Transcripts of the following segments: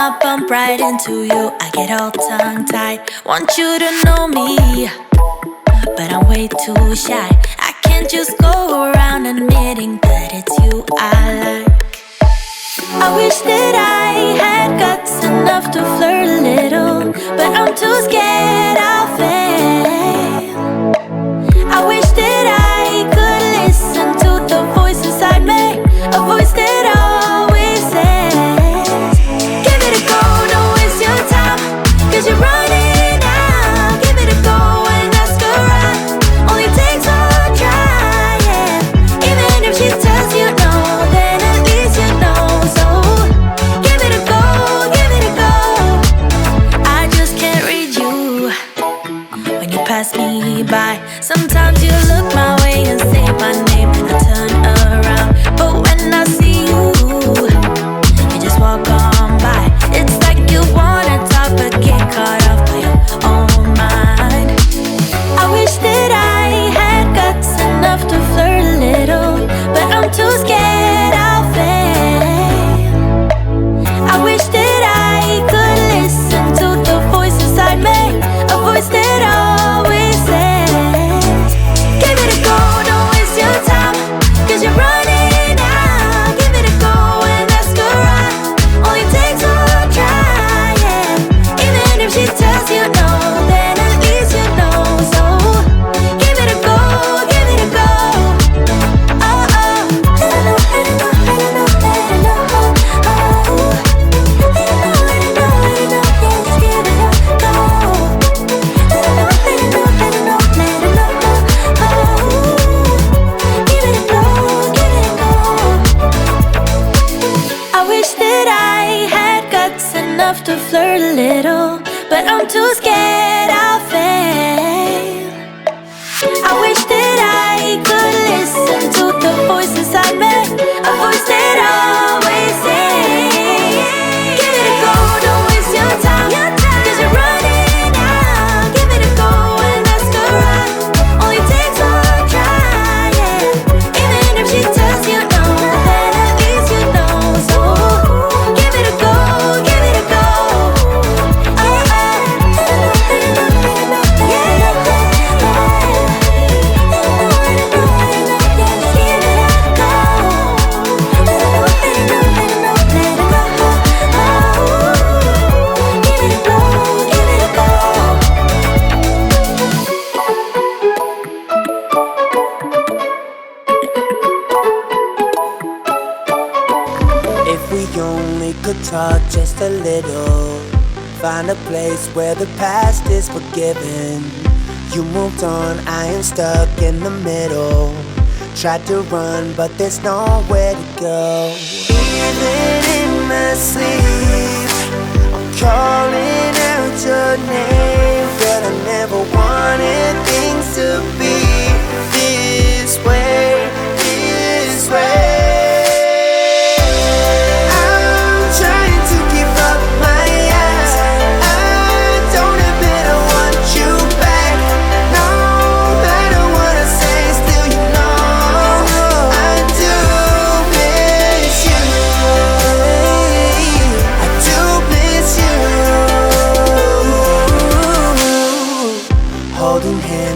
I bump right into you, I get all tongue-tied. Want you to know me, but I'm way too shy. I can't just go around admitting that it's you I like. I wish that I had guts enough to flirt a little, but I'm too scared I'll fail. I wish that I could listen to the voice inside me, a voice that always says, give it a go, don't waste your time. little, but I'm too scared I'll fail. I wish that I could listen to the voice inside me, a voice that always says, give it a go, don't waste your time, 'cause you're running out. Give it a go and ask her out. Only takes one try, yeah. Even if she tells you no, then at least you know. So give it a go, give it a go. Oh, oh. If we only could talk just a little, find a place where the past is forgiven. You moved on, I am stuck in the middle. Tried to run, but there's nowhere to go. Even in my sleep, I'm calling out your name, but I never wanted things to be this way, this way.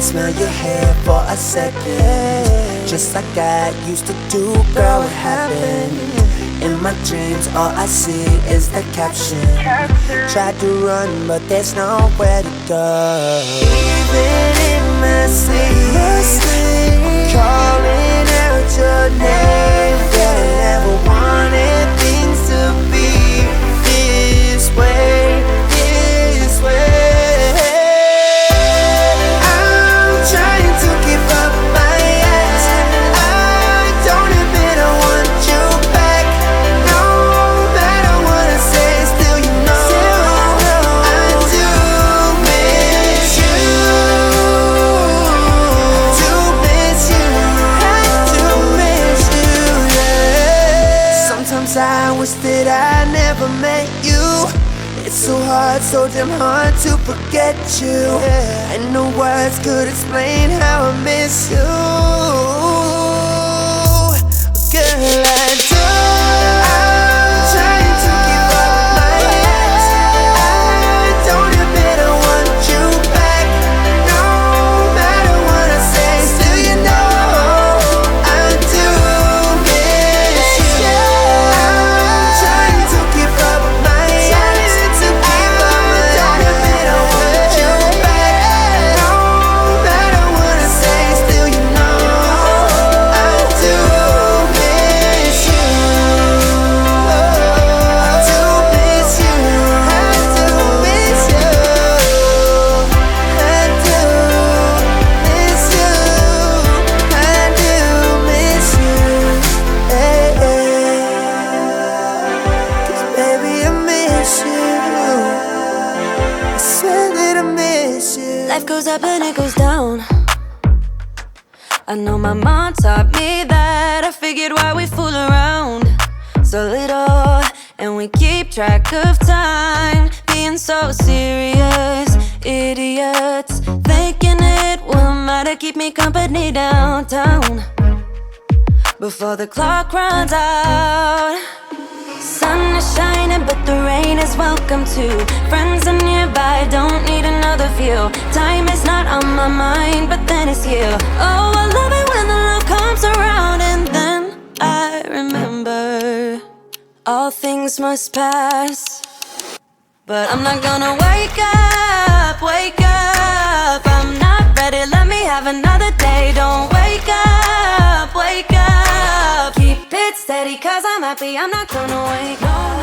Smell your hair for a second, just like I used to do, girl, what happened? In my dreams, all I see is the caption. Tried to run, but there's nowhere to go. Even in my sleep, I'm calling out your name, but I never wanted things to be this way, this way. I wish that I never met you. It's so hard, so damn hard to forget you. And no words could explain how I miss you. Girl, I do. I'm trying to keep up my ex. I don't admit I want you back. No matter what I say, still you know I do miss you. Life goes up and it goes down. I know my mom taught me that. I figured why we fool around so little, and we keep track of time, being so serious, idiots, thinking it will matter, keep me company downtown before the clock runs out. Sun is shining, but the rain is welcome too. Friends are nearby, don't need another view. Time is not on my mind, but then it's you. Oh, I love it when the love comes around, and then I remember all things must pass. But I'm not gonna wake up, wake up. I'm not ready, let me have another day. Don't wake up, wake up. Keep it steady, 'cause I'm happy, I'm not gonna wake up.